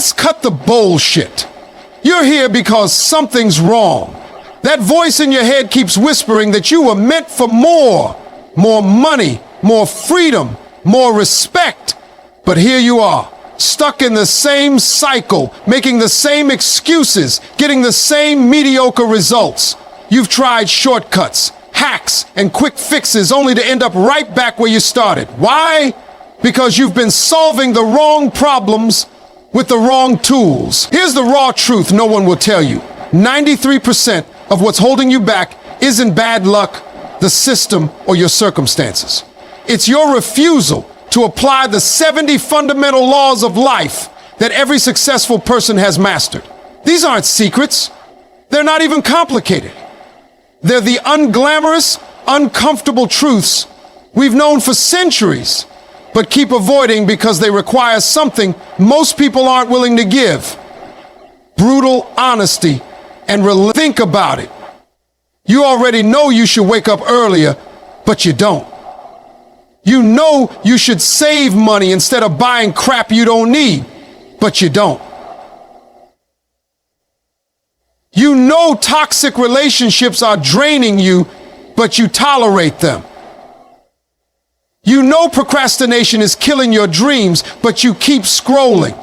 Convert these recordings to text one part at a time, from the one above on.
let's cut the bullshit. You're here because something's wrong. That voice in your head keeps whispering that you were meant for more. More money, more freedom, more respect. But here you are, stuck in the same cycle, making the same excuses, getting the same mediocre results. You've tried shortcuts, hacks, and quick fixes only to end up right back where you started. Why? Because you've been solving the wrong problems with the wrong tools. Here's the raw truth no one will tell you. 93% of what's holding you back isn't bad luck, the system, or your circumstances. It's your refusal to apply the 70 fundamental laws of life that every successful person has mastered. These aren't secrets. They're not even complicated. They're the unglamorous, uncomfortable truths we've known for centuries, but keep avoiding because they require something most people aren't willing to give. Brutal honesty and think about it. You already know you should wake up earlier, but you don't. You know you should save money instead of buying crap you don't need, but you don't. You know toxic relationships are draining you, but you tolerate them. You know procrastination is killing your dreams, but you keep scrolling.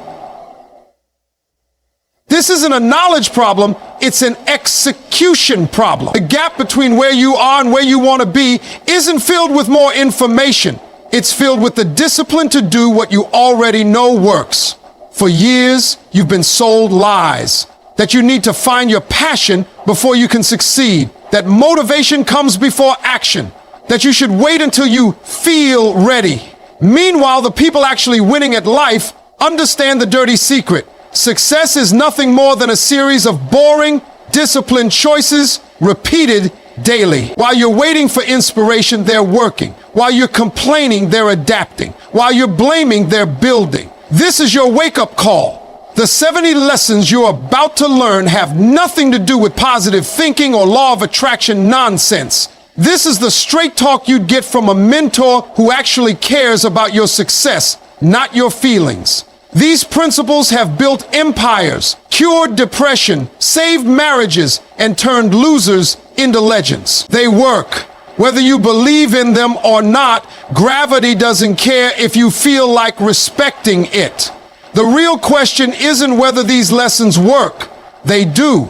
This isn't a knowledge problem, it's an execution problem. The gap between where you are and where you want to be isn't filled with more information. It's filled with the discipline to do what you already know works. For years, you've been sold lies. That you need to find your passion before you can succeed. That motivation comes before action. That you should wait until you feel ready. Meanwhile, the people actually winning at life understand the dirty secret. Success is nothing more than a series of boring, disciplined choices repeated daily. While you're waiting for inspiration, they're working. While you're complaining, they're adapting. While you're blaming, they're building. This is your wake-up call. The 70 lessons you're about to learn have nothing to do with positive thinking or law of attraction nonsense. This is the straight talk you'd get from a mentor who actually cares about your success, not your feelings. These principles have built empires, cured depression, saved marriages, and turned losers into legends. They work. Whether you believe in them or not, gravity doesn't care if you feel like respecting it. The real question isn't whether these lessons work. They do.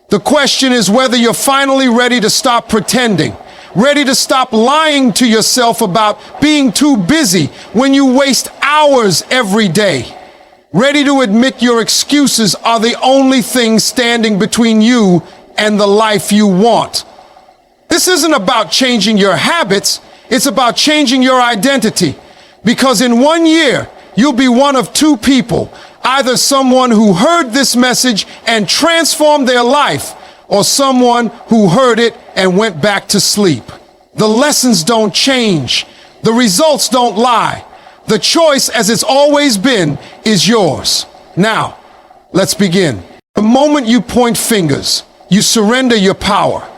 The question is whether you're finally ready to stop pretending, ready to stop lying to yourself about being too busy when you waste hours every day, ready to admit your excuses are the only thing standing between you and the life you want. This isn't about changing your habits, it's about changing your identity. Because in 1 year, you'll be one of two people, either someone who heard this message and transformed their life, or someone who heard it and went back to sleep. The lessons don't change. The results don't lie. The choice, as it's always been, is yours. Now, let's begin. The moment you point fingers, you surrender your power.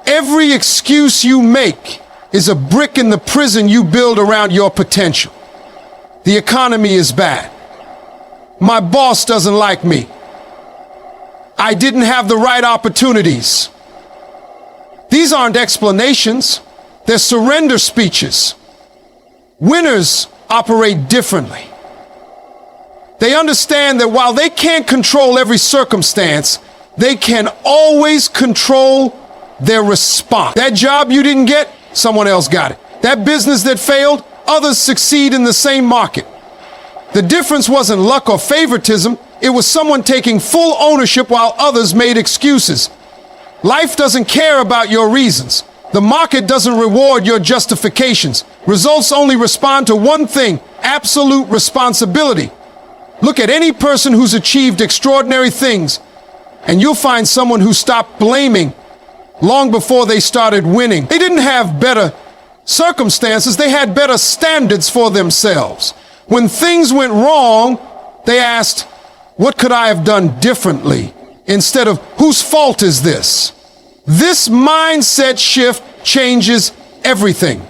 Every excuse you make is a brick in the prison you build around your potential. The economy is bad. My boss doesn't like me. I didn't have the right opportunities. These aren't explanations. They're surrender speeches. Winners operate differently. They understand that while they can't control every circumstance, they can always control their response. That job you didn't get, someone else got it. That business that failed, others succeed in the same market. The difference wasn't luck or favoritism, it was someone taking full ownership while others made excuses. Life doesn't care about your reasons. The market doesn't reward your justifications. Results only respond to one thing: absolute responsibility. Look at any person who's achieved extraordinary things, and you'll find someone who stopped blaming long before they started winning. They didn't have better circumstances, they had better standards for themselves. When things went wrong, they asked, what could I have done differently? Instead of, whose fault is this? This mindset shift changes everything.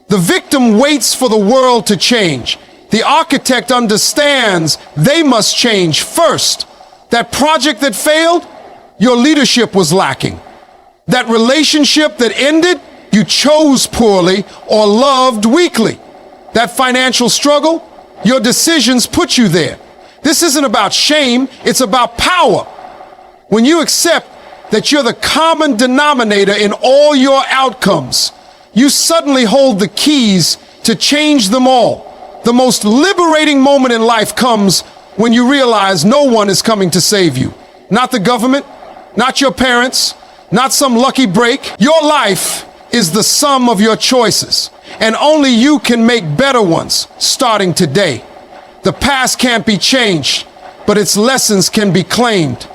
The victim waits for the world to change. The architect understands they must change first. That project that failed, your leadership was lacking. That relationship that ended, you chose poorly or loved weakly. That financial struggle, your decisions put you there. This isn't about shame, it's about power. When you accept that you're the common denominator in all your outcomes, you suddenly hold the keys to change them all. The most liberating moment in life comes when you realize no one is coming to save you. Not the government, not your parents, not some lucky break. Your life is the sum of your choices, and only you can make better ones starting today. The past can't be changed, but its lessons can be claimed.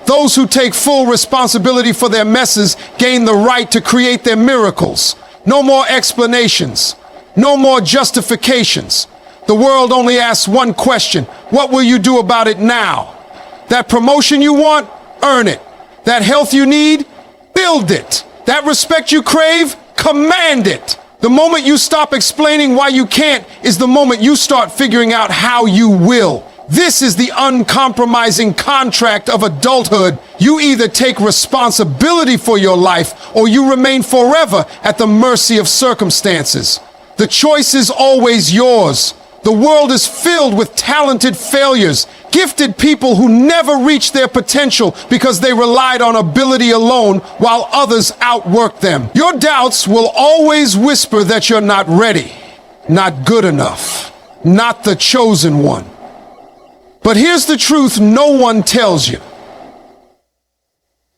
Those who take full responsibility for their messes gain the right to create their miracles. No more explanations, no more justifications. The world only asks one question: what will you do about it now? That promotion you want? Earn it. That health you need? Build it. That respect you crave? Command it. The moment you stop explaining why you can't is the moment you start figuring out how you will. This is the uncompromising contract of adulthood. You either take responsibility for your life or you remain forever at the mercy of circumstances. The choice is always yours. The world is filled with talented failures, gifted people who never reached their potential because they relied on ability alone while others outworked them. Your doubts will always whisper that you're not ready, not good enough, not the chosen one. But here's the truth no one tells you.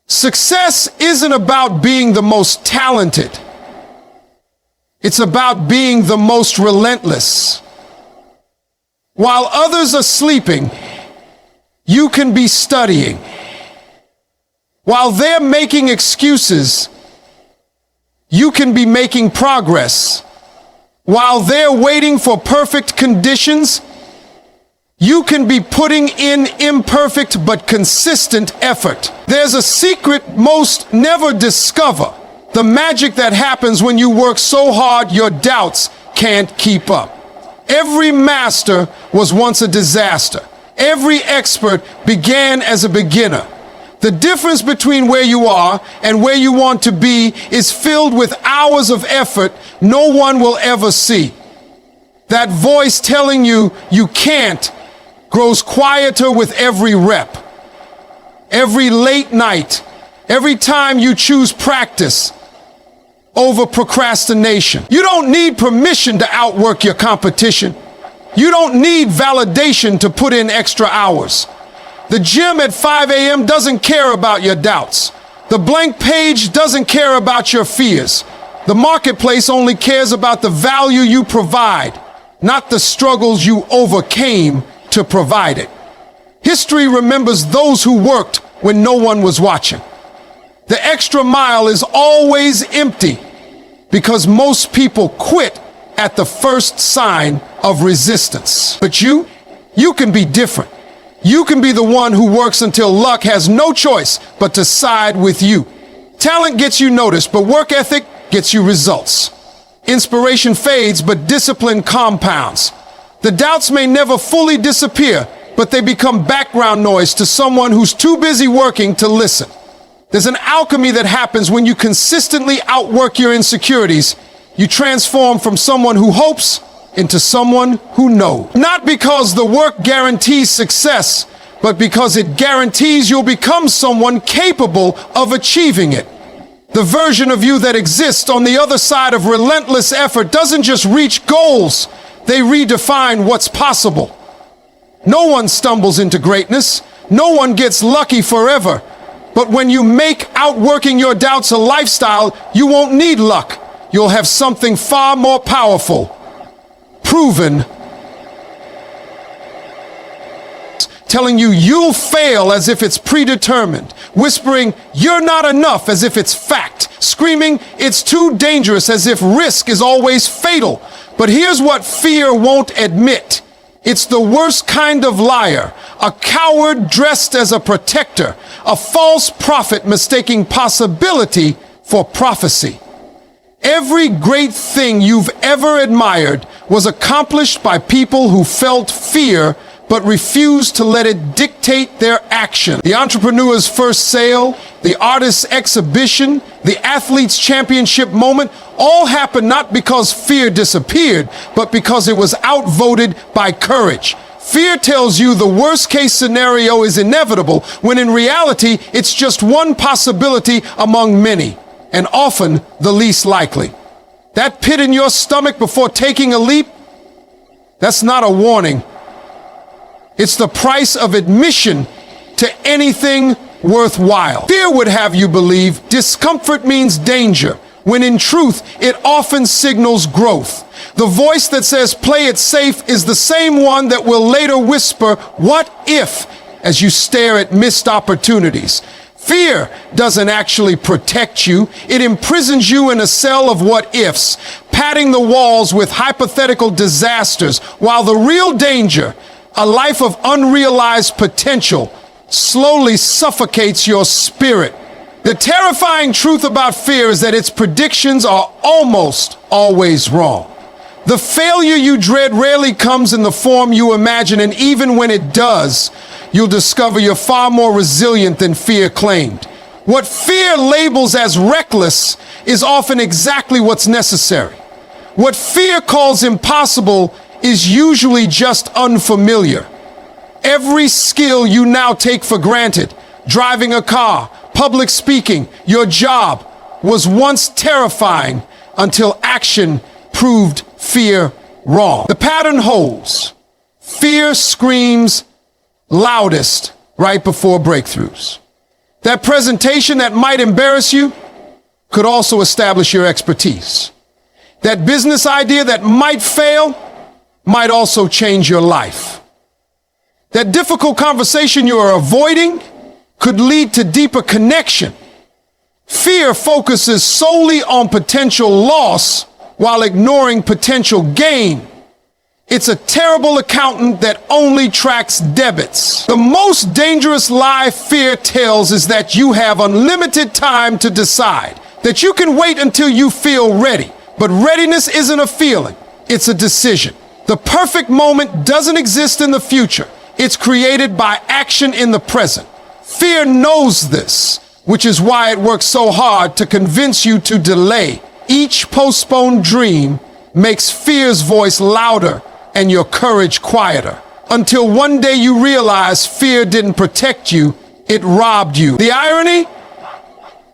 Success isn't about being the most talented. It's about being the most relentless. While others are sleeping, you can be studying. While they're making excuses, you can be making progress. While they're waiting for perfect conditions, you can be putting in imperfect but consistent effort. There's a secret most never discover: the magic that happens when you work so hard your doubts can't keep up. Every master was once a disaster. Every expert began as a beginner. The difference between where you are and where you want to be is filled with hours of effort no one will ever see. That voice telling you you can't grows quieter with every rep. Every late night, every time you choose practice over procrastination. You don't need permission to outwork your competition. You don't need validation to put in extra hours. The gym at 5 a.m. doesn't care about your doubts. The blank page doesn't care about your fears. The marketplace only cares about the value you provide, not the struggles you overcame to provide it. History remembers those who worked when no one was watching. The extra mile is always empty because most people quit at the first sign of resistance. But you can be different. You can be the one who works until luck has no choice but to side with you. Talent gets you noticed, but work ethic gets you results. Inspiration fades, but discipline compounds. The doubts may never fully disappear, but they become background noise to someone who's too busy working to listen. There's an alchemy that happens when you consistently outwork your insecurities. You transform from someone who hopes into someone who knows. Not because the work guarantees success, but because it guarantees you'll become someone capable of achieving it. The version of you that exists on the other side of relentless effort doesn't just reach goals, they redefine what's possible. No one stumbles into greatness. No one gets lucky forever. But when you make outworking your doubts a lifestyle, you won't need luck. You'll have something far more powerful, proven, telling you you'll fail as if it's predetermined, whispering you're not enough as if it's fact, screaming it's too dangerous as if risk is always fatal. But here's what fear won't admit. It's the worst kind of liar, a coward dressed as a protector, a false prophet mistaking possibility for prophecy. Every great thing you've ever admired was accomplished by people who felt fear but refused to let it dictate their action. The entrepreneur's first sale, the artist's exhibition, the athlete's championship moment, all happened not because fear disappeared, but because it was outvoted by courage. Fear tells you the worst case scenario is inevitable, when in reality, it's just one possibility among many, and often the least likely. That pit in your stomach before taking a leap, that's not a warning. It's the price of admission to anything worthwhile. Fear would have you believe discomfort means danger, when in truth, it often signals growth. The voice that says play it safe is the same one that will later whisper, "What if?" as you stare at missed opportunities. Fear doesn't actually protect you. It imprisons you in a cell of what ifs, padding the walls with hypothetical disasters, while the real danger, a life of unrealized potential, slowly suffocates your spirit. The terrifying truth about fear is that its predictions are almost always wrong. The failure you dread rarely comes in the form you imagine, and even when it does, you'll discover you're far more resilient than fear claimed. What fear labels as reckless is often exactly what's necessary. What fear calls impossible is usually just unfamiliar. Every skill you now take for granted, driving a car, public speaking, your job, was once terrifying until action proved fear wrong. The pattern holds. Fear screams loudest right before breakthroughs. That presentation that might embarrass you could also establish your expertise. That business idea that might fail might also change your life. That difficult conversation you are avoiding could lead to deeper connection. Fear focuses solely on potential loss while ignoring potential gain. It's a terrible accountant that only tracks debits. The most dangerous lie fear tells is that you have unlimited time to decide, that you can wait until you feel ready. But readiness isn't a feeling, it's a decision. The perfect moment doesn't exist in the future. It's created by action in the present. Fear knows this, which is why it works so hard to convince you to delay. Each postponed dream makes fear's voice louder and your courage quieter, until one day you realize fear didn't protect you, it robbed you. The irony?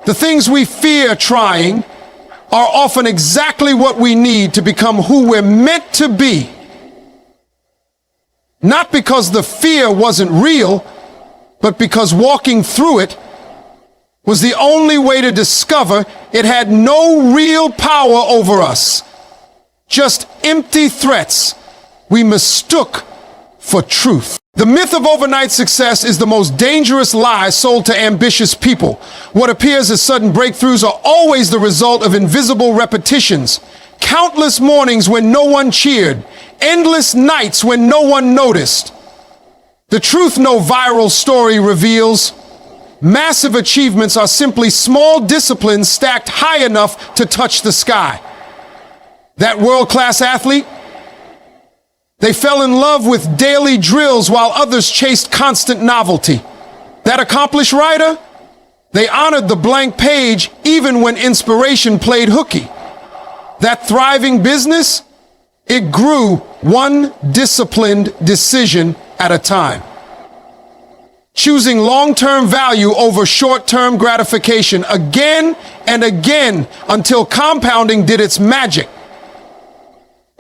The things we fear trying are often exactly what we need to become who we're meant to be. Not because the fear wasn't real, but because walking through it was the only way to discover it had no real power over us. Just empty threats we mistook for truth. The myth of overnight success is the most dangerous lie sold to ambitious people. What appears as sudden breakthroughs are always the result of invisible repetitions. Countless mornings when no one cheered, endless nights when no one noticed. The truth no viral story reveals: massive achievements are simply small disciplines stacked high enough to touch the sky. That world-class athlete? They fell in love with daily drills while others chased constant novelty. That accomplished writer? They honored the blank page even when inspiration played hooky. That thriving business? It grew one disciplined decision at a time, choosing long-term value over short-term gratification again and again until compounding did its magic.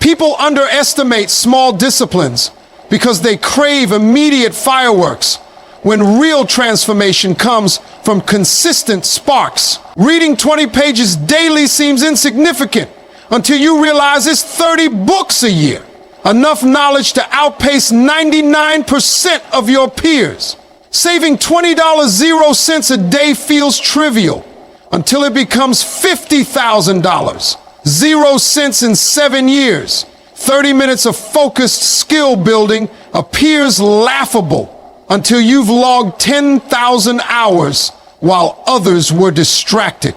People underestimate small disciplines because they crave immediate fireworks, when real transformation comes from consistent sparks. Reading 20 pages daily seems insignificant until you realize it's 30 books a year, enough knowledge to outpace 99% of your peers. Saving $20 0 cents a day feels trivial until it becomes $50,000. 0 cents in 7 years. 30 minutes of focused skill building appears laughable until you've logged 10,000 hours while others were distracted.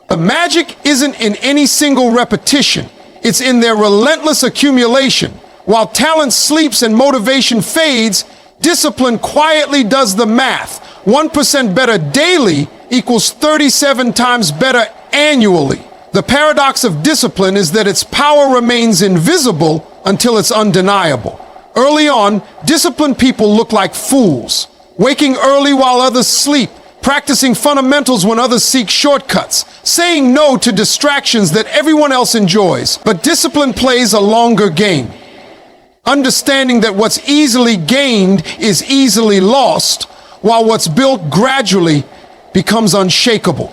The magic isn't in any single repetition. It's in their relentless accumulation. While talent sleeps and motivation fades, discipline quietly does the math. 1% better daily equals 37 times better annually. The paradox of discipline is that its power remains invisible until it's undeniable. Early on, disciplined people look like fools, waking early while others sleep, practicing fundamentals when others seek shortcuts, saying no to distractions that everyone else enjoys. But discipline plays a longer game, understanding that what's easily gained is easily lost, while what's built gradually becomes unshakable.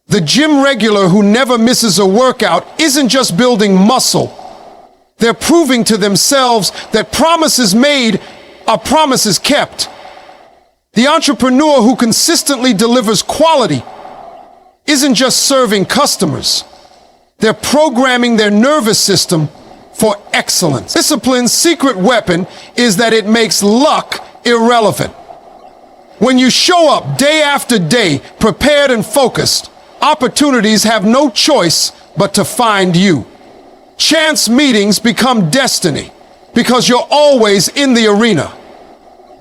The gym regular who never misses a workout isn't just building muscle. They're proving to themselves that promises made are promises kept. The entrepreneur who consistently delivers quality isn't just serving customers. They're programming their nervous system for excellence. Discipline's secret weapon is that it makes luck irrelevant. When you show up day after day, prepared and focused, opportunities have no choice but to find you. Chance meetings become destiny because you're always in the arena.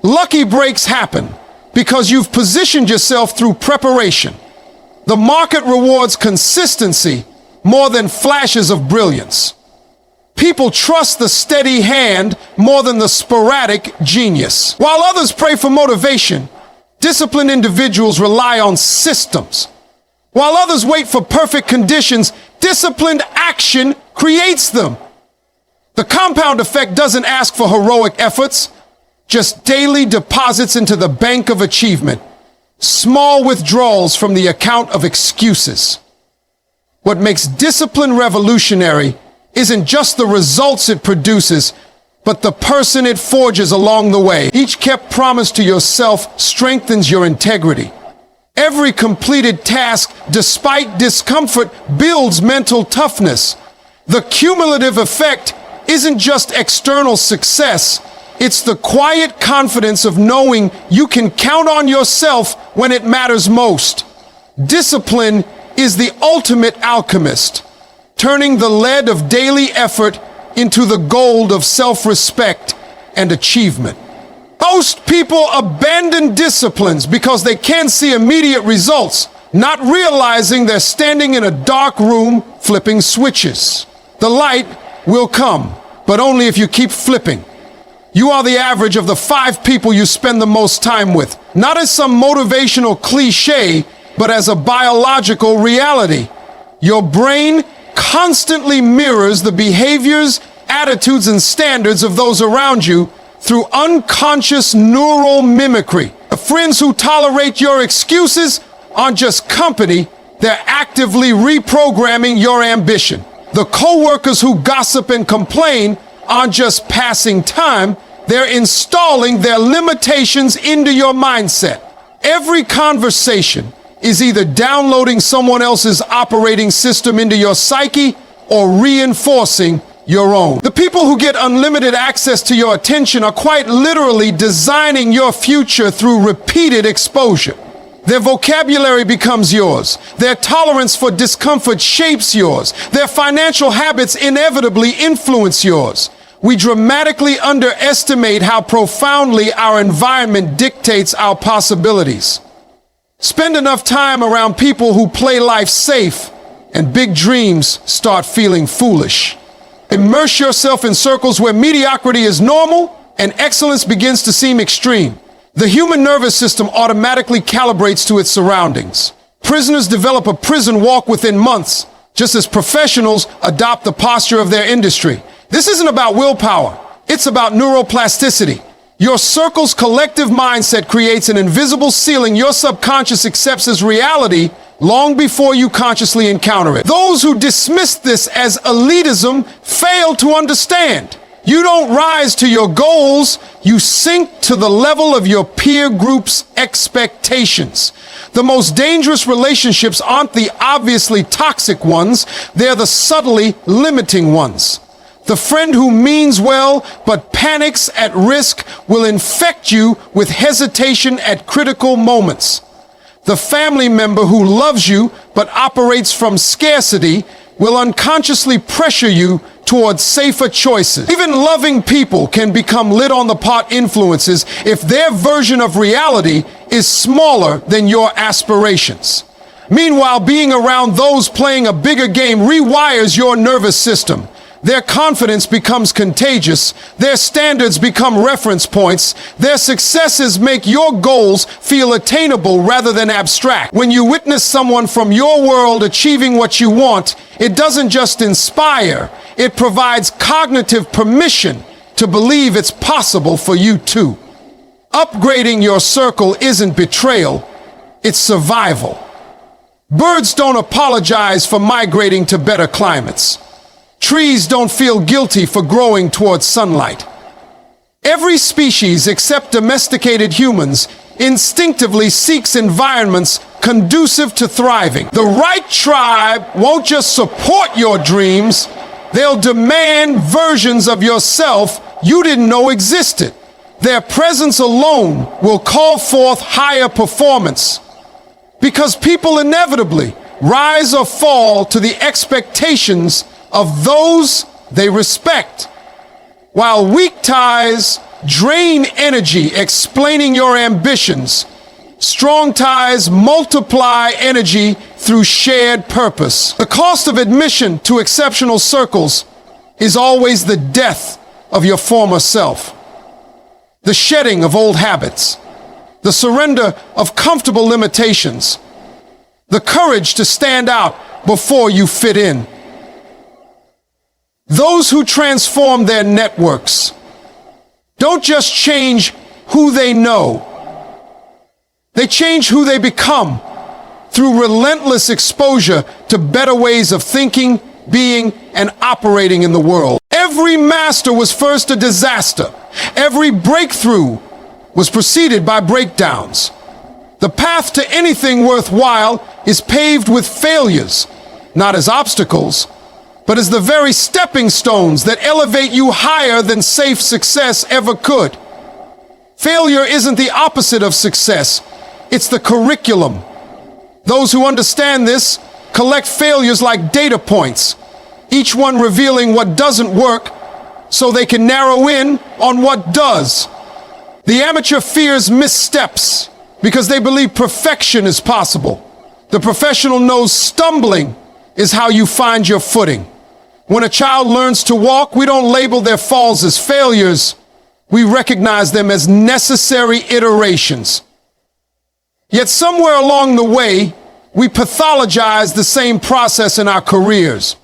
Lucky breaks happen because you've positioned yourself through preparation. The market rewards consistency more than flashes of brilliance. People trust the steady hand more than the sporadic genius. While others pray for motivation, disciplined individuals rely on systems. While others wait for perfect conditions, disciplined action creates them. The compound effect doesn't ask for heroic efforts, just daily deposits into the bank of achievement, small withdrawals from the account of excuses. What makes discipline revolutionary isn't just the results it produces, but the person it forges along the way. Each kept promise to yourself strengthens your integrity. Every completed task, despite discomfort, builds mental toughness. The cumulative effect isn't just external success, it's the quiet confidence of knowing you can count on yourself when it matters most. Discipline is the ultimate alchemist, turning the lead of daily effort into the gold of self-respect and achievement. Most people abandon disciplines because they can't see immediate results, not realizing they're standing in a dark room flipping switches. The light will come, but only if you keep flipping. You are the average of the 5 people you spend the most time with, not as some motivational cliche, but as a biological reality. Your brain constantly mirrors the behaviors, attitudes, and standards of those around you through unconscious neural mimicry. The friends who tolerate your excuses aren't just company, they're actively reprogramming your ambition. The coworkers who gossip and complain aren't just passing time, they're installing their limitations into your mindset. Every conversation is either downloading someone else's operating system into your psyche or reinforcing your own. The people who get unlimited access to your attention are quite literally designing your future through repeated exposure. Their vocabulary becomes yours. Their tolerance for discomfort shapes yours. Their financial habits inevitably influence yours. We dramatically underestimate how profoundly our environment dictates our possibilities. Spend enough time around people who play life safe, and big dreams start feeling foolish. Immerse yourself in circles where mediocrity is normal and excellence begins to seem extreme. The human nervous system automatically calibrates to its surroundings. Prisoners develop a prison walk within months, just as professionals adopt the posture of their industry. This isn't about willpower. It's about neuroplasticity. Your circle's collective mindset creates an invisible ceiling your subconscious accepts as reality long before you consciously encounter it. Those who dismiss this as elitism fail to understand. You don't rise to your goals, you sink to the level of your peer group's expectations. The most dangerous relationships aren't the obviously toxic ones, they're the subtly limiting ones. The friend who means well but panics at risk will infect you with hesitation at critical moments. The family member who loves you but operates from scarcity will unconsciously pressure you towards safer choices. Even loving people can become lit on the pot influences if their version of reality is smaller than your aspirations. Meanwhile, being around those playing a bigger game rewires your nervous system. Their confidence becomes contagious. Their standards become reference points. Their successes make your goals feel attainable rather than abstract. When you witness someone from your world achieving what you want, it doesn't just inspire, it provides cognitive permission to believe it's possible for you too. Upgrading your circle isn't betrayal, it's survival. Birds don't apologize for migrating to better climates. Trees don't feel guilty for growing towards sunlight. Every species except domesticated humans instinctively seeks environments conducive to thriving. The right tribe won't just support your dreams, they'll demand versions of yourself you didn't know existed. Their presence alone will call forth higher performance, because people inevitably rise or fall to the expectations of those they respect, while weak ties drain energy explaining your ambitions. Strong ties multiply energy through shared purpose. The cost of admission to exceptional circles is always the death of your former self, the shedding of old habits, the surrender of comfortable limitations, the courage to stand out before you fit in. Those who transform their networks don't just change who they know, they change who they become through relentless exposure to better ways of thinking, being, and operating in the world. Every master was first a disaster. Every breakthrough was preceded by breakdowns. The path to anything worthwhile is paved with failures, not as obstacles, but as the very stepping stones that elevate you higher than safe success ever could. Failure isn't the opposite of success, it's the curriculum. Those who understand this collect failures like data points, each one revealing what doesn't work so they can narrow in on what does. The amateur fears missteps because they believe perfection is possible. The professional knows stumbling is how you find your footing. When a child learns to walk, we don't label their falls as failures. We recognize them as necessary iterations. Yet somewhere along the way, we pathologize the same process in our careers,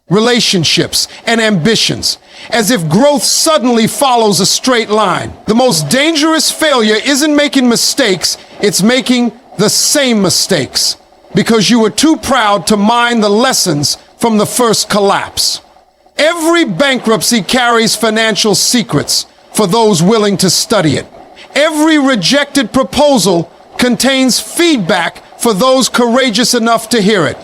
relationships, and ambitions, as if growth suddenly follows a straight line. The most dangerous failure isn't making mistakes, it's making the same mistakes, because you were too proud to mine the lessons from the first collapse. Every bankruptcy carries financial secrets for those willing to study it. Every rejected proposal contains feedback for those courageous enough to hear it.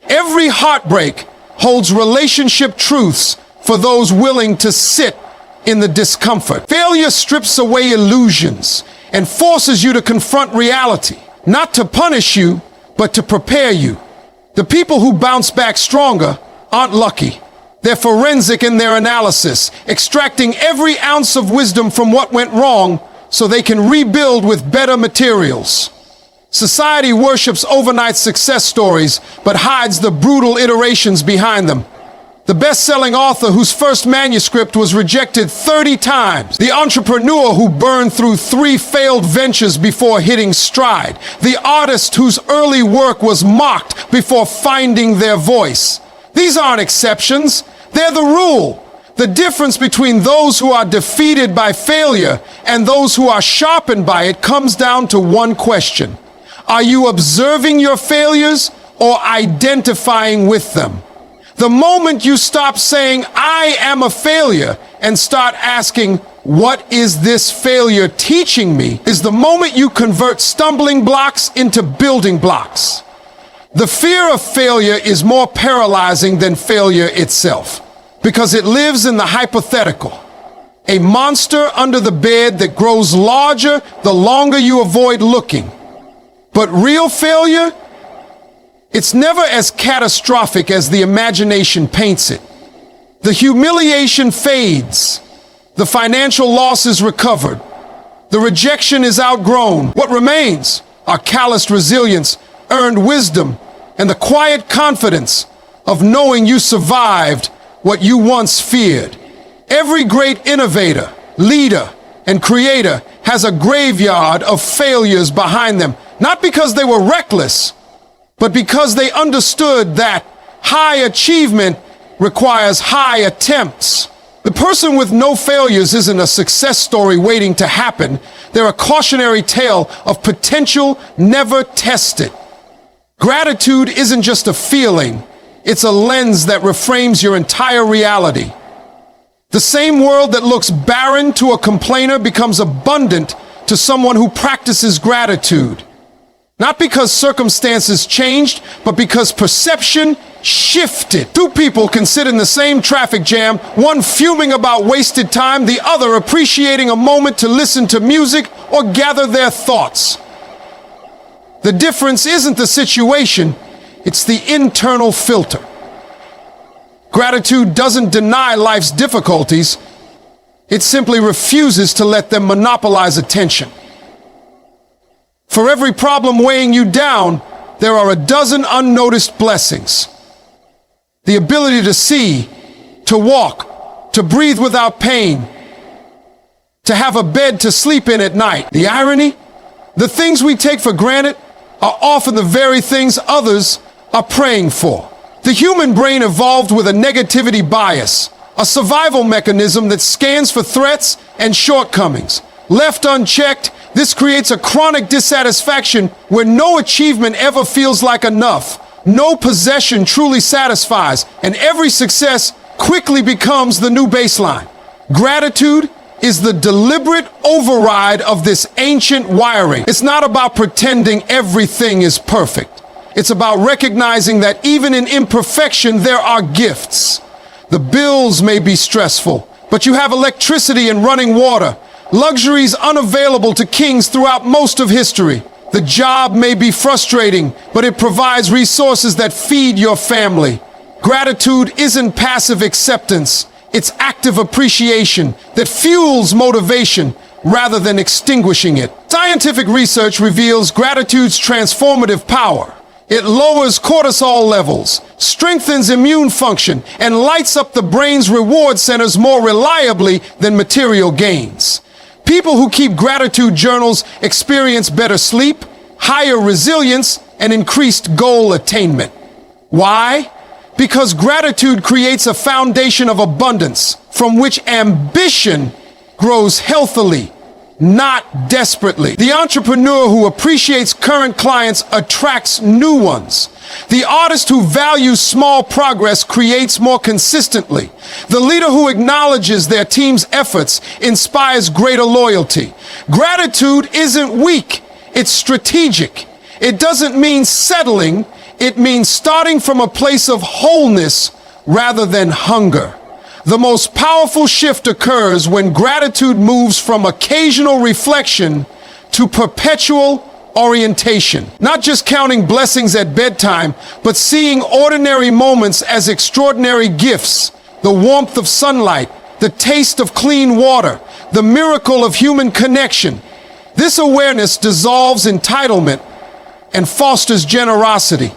Every heartbreak holds relationship truths for those willing to sit in the discomfort. Failure strips away illusions and forces you to confront reality, not to punish you, but to prepare you. The people who bounce back stronger aren't lucky. They're forensic in their analysis, extracting every ounce of wisdom from what went wrong so they can rebuild with better materials. Society worships overnight success stories, but hides the brutal iterations behind them. The best-selling author whose first manuscript was rejected 30 times. The entrepreneur who burned through 3 failed ventures before hitting stride. The artist whose early work was mocked before finding their voice. These aren't exceptions, they're the rule. The difference between those who are defeated by failure and those who are sharpened by it comes down to one question. Are you observing your failures or identifying with them? The moment you stop saying, I am a failure, and start asking, what is this failure teaching me, is the moment you convert stumbling blocks into building blocks. The fear of failure is more paralyzing than failure itself, because it lives in the hypothetical. A monster under the bed that grows larger the longer you avoid looking. But real failure It's never as catastrophic as the imagination paints it. The humiliation fades. The financial loss is recovered. The rejection is outgrown. What remains are calloused resilience, earned wisdom, and the quiet confidence of knowing you survived what you once feared. Every great innovator, leader, and creator has a graveyard of failures behind them, not because they were reckless, but because they understood that high achievement requires high attempts. The person with no failures isn't a success story waiting to happen. They're a cautionary tale of potential never tested. Gratitude isn't just a feeling, it's a lens that reframes your entire reality. The same world that looks barren to a complainer becomes abundant to someone who practices gratitude. Not because circumstances changed, but because perception shifted. Two people can sit in the same traffic jam, one fuming about wasted time, the other appreciating a moment to listen to music or gather their thoughts. The difference isn't the situation, it's the internal filter. Gratitude doesn't deny life's difficulties, it simply refuses to let them monopolize attention. For every problem weighing you down, there are a dozen unnoticed blessings. The ability to see, to walk, to breathe without pain, to have a bed to sleep in at night. The irony? The things we take for granted are often the very things others are praying for. The human brain evolved with a negativity bias, a survival mechanism that scans for threats and shortcomings. Left unchecked, this creates a chronic dissatisfaction where no achievement ever feels like enough. No possession truly satisfies, and every success quickly becomes the new baseline. Gratitude is the deliberate override of this ancient wiring. It's not about pretending everything is perfect. It's about recognizing that even in imperfection, there are gifts. The bills may be stressful, but you have electricity and running water, luxuries unavailable to kings throughout most of history. The job may be frustrating, but it provides resources that feed your family. Gratitude isn't passive acceptance. It's active appreciation that fuels motivation rather than extinguishing it. Scientific research reveals gratitude's transformative power. It lowers cortisol levels, strengthens immune function, and lights up the brain's reward centers more reliably than material gains. People who keep gratitude journals experience better sleep, higher resilience, and increased goal attainment. Why? Because gratitude creates a foundation of abundance from which ambition grows healthily, not desperately. The entrepreneur who appreciates current clients attracts new ones. The artist who values small progress creates more consistently. The leader who acknowledges their team's efforts inspires greater loyalty. Gratitude isn't weak, it's strategic. It doesn't mean settling, it means starting from a place of wholeness rather than hunger. The most powerful shift occurs when gratitude moves from occasional reflection to perpetual orientation. Not just counting blessings at bedtime, but seeing ordinary moments as extraordinary gifts. The warmth of sunlight, the taste of clean water, the miracle of human connection. This awareness dissolves entitlement and fosters generosity.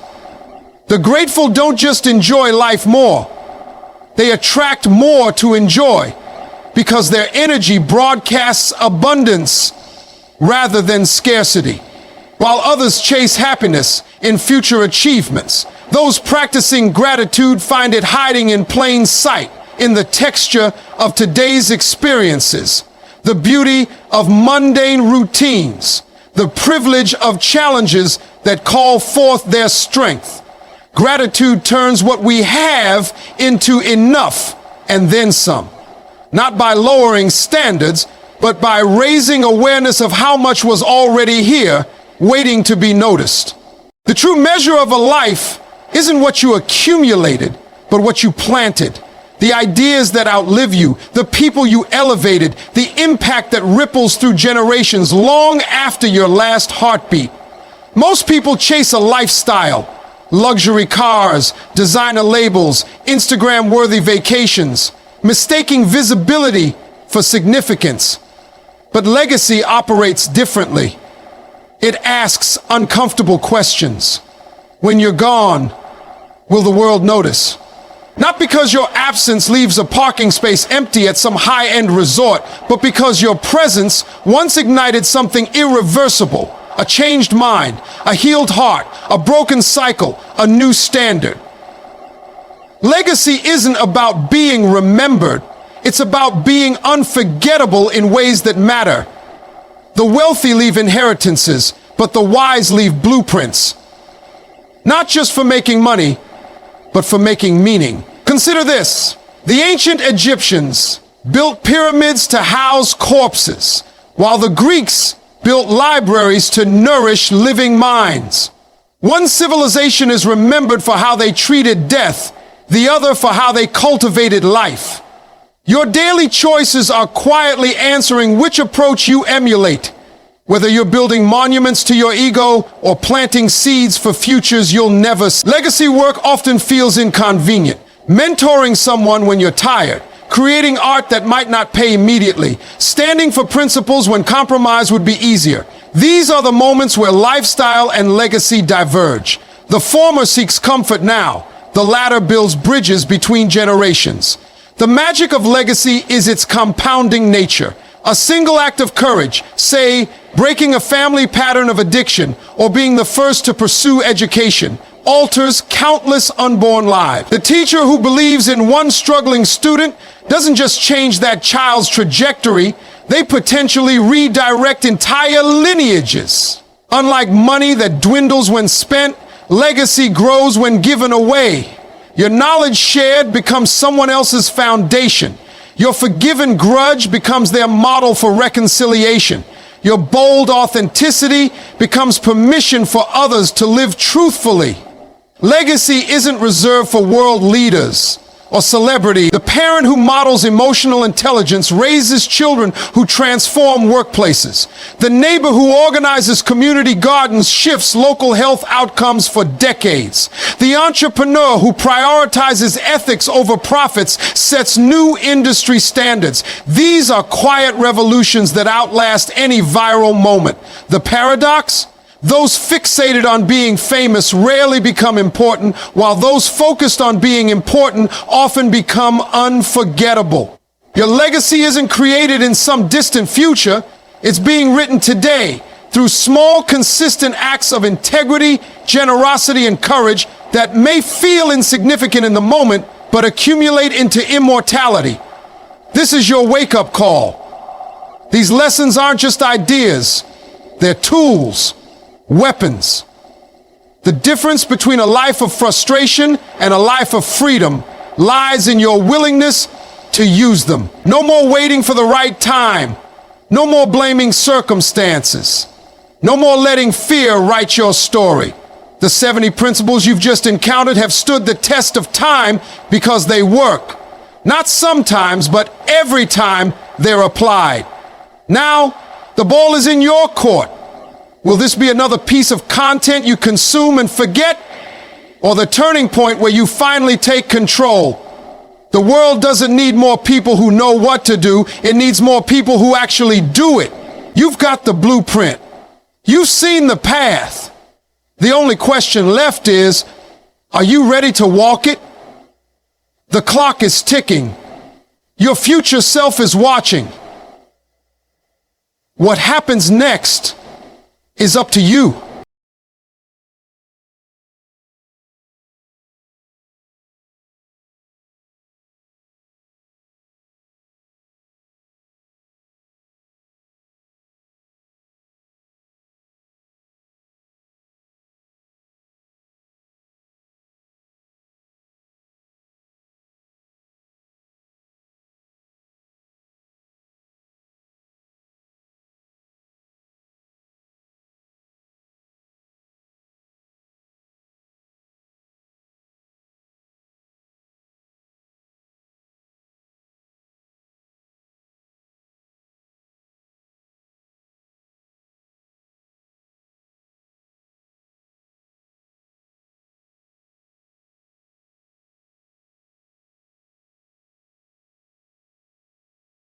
The grateful don't just enjoy life more. They attract more to enjoy because their energy broadcasts abundance rather than scarcity. While others chase happiness in future achievements, those practicing gratitude find it hiding in plain sight in the texture of today's experiences, the beauty of mundane routines, the privilege of challenges that call forth their strength. Gratitude turns what we have into enough and then some. Not by lowering standards, but by raising awareness of how much was already here, waiting to be noticed. The true measure of a life isn't what you accumulated, but what you planted. The ideas that outlive you, the people you elevated, the impact that ripples through generations long after your last heartbeat. Most people chase a lifestyle, Luxury cars, designer labels, Instagram-worthy vacations, mistaking visibility for significance. But legacy operates differently. It asks uncomfortable questions. When you're gone, will the world notice? Not because your absence leaves a parking space empty at some high-end resort, but because your presence once ignited something irreversible, a changed mind, a healed heart, a broken cycle, a new standard. Legacy isn't about being remembered. It's about being unforgettable in ways that matter. The wealthy leave inheritances, but the wise leave blueprints. Not just for making money, but for making meaning. Consider this. The ancient Egyptians built pyramids to house corpses, while the Greeks built libraries to nourish living minds. One civilization is remembered for how they treated death, the other for how they cultivated life. Your daily choices are quietly answering which approach you emulate, whether you're building monuments to your ego or planting seeds for futures you'll never see. Legacy work often feels inconvenient. Mentoring someone when you're tired, creating art that might not pay immediately, standing for principles when compromise would be easier. These are the moments where lifestyle and legacy diverge. The former seeks comfort now. The latter builds bridges between generations. The magic of legacy is its compounding nature. A single act of courage, say, breaking a family pattern of addiction or being the first to pursue education, alters countless unborn lives. The teacher who believes in one struggling student doesn't just change that child's trajectory, they potentially redirect entire lineages. Unlike money that dwindles when spent, legacy grows when given away. Your knowledge shared becomes someone else's foundation. Your forgiven grudge becomes their model for reconciliation. Your bold authenticity becomes permission for others to live truthfully. Legacy isn't reserved for world leaders or celebrities. The parent who models emotional intelligence raises children who transform workplaces. The neighbor who organizes community gardens shifts local health outcomes for decades. The entrepreneur who prioritizes ethics over profits sets new industry standards. These are quiet revolutions that outlast any viral moment. The paradox? Those fixated on being famous rarely become important, while those focused on being important often become unforgettable. Your legacy isn't created in some distant future. It's being written today through small, consistent acts of integrity, generosity, and courage that may feel insignificant in the moment, but accumulate into immortality. This is your wake-up call. These lessons aren't just ideas. They're tools. Weapons. The difference between a life of frustration and a life of freedom lies in your willingness to use them. No more waiting for the right time. No more blaming circumstances. No more letting fear write your story. The 70 principles you've just encountered have stood the test of time because they work. Not sometimes, but every time they're applied. Now, the ball is in your court. Will this be another piece of content you consume and forget? Or the turning point where you finally take control? The world doesn't need more people who know what to do. It needs more people who actually do it. You've got the blueprint. You've seen the path. The only question left is, are you ready to walk it? The clock is ticking. Your future self is watching. What happens next is up to you.